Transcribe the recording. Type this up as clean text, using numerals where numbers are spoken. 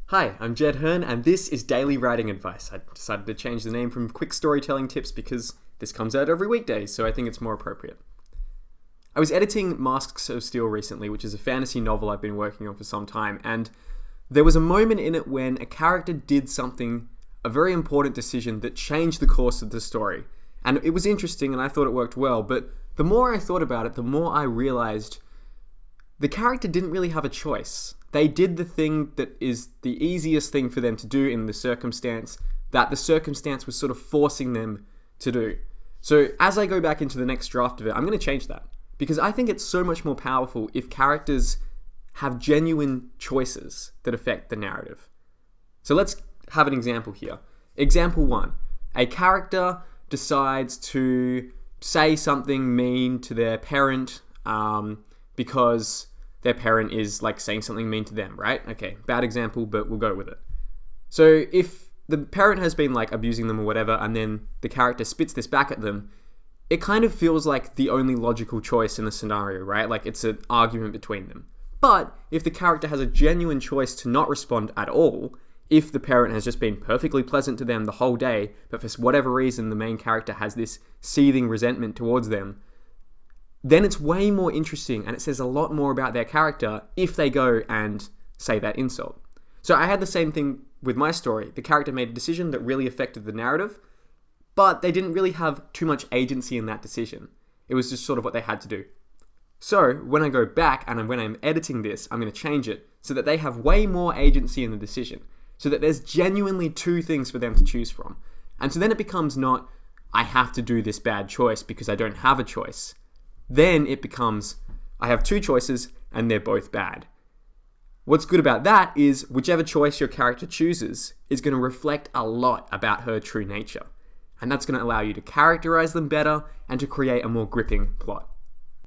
Hi, I'm Jed Herne, and this is Daily Writing Advice. I decided to change the name from Quick Storytelling Tips because this comes out every weekday, so I think it's more appropriate. I was editing Masks of Steel recently, which is a fantasy novel I've been working on for some time, and there was a moment in it when a character did something, a very important decision that changed the course of the story. And it was interesting, and I thought it worked well, but the more I thought about it, the more I realized the character didn't really have a choice. They did the thing that is the easiest thing for them to do in the circumstance that the circumstance was sort of forcing them to do. So as I go back into the next draft of it, I'm going to change that because I think it's so much more powerful if characters have genuine choices that affect the narrative. So let's have an example here. Example 1. A character decides to say something mean to their parent because their parent is like saying something mean to them, right? Okay, bad example, but we'll go with it. So if the parent has been like abusing them or whatever, and then the character spits this back at them, it kind of feels like the only logical choice in the scenario, right? Like it's an argument between them. But if the character has a genuine choice to not respond at all, if the parent has just been perfectly pleasant to them the whole day, but for whatever reason the main character has this seething resentment towards them, then it's way more interesting and it says a lot more about their character if they go and say that insult. So I had the same thing with my story. The character made a decision that really affected the narrative, but they didn't really have too much agency in that decision. It was just sort of what they had to do. So when I go back and when I'm editing this, I'm going to change it so that they have way more agency in the decision, so that there's genuinely two things for them to choose from. And so then it becomes not, I have to do this bad choice because I don't have a choice. Then it becomes, I have two choices and they're both bad. What's good about that is whichever choice your character chooses is going to reflect a lot about her true nature. And that's going to allow you to characterize them better and to create a more gripping plot.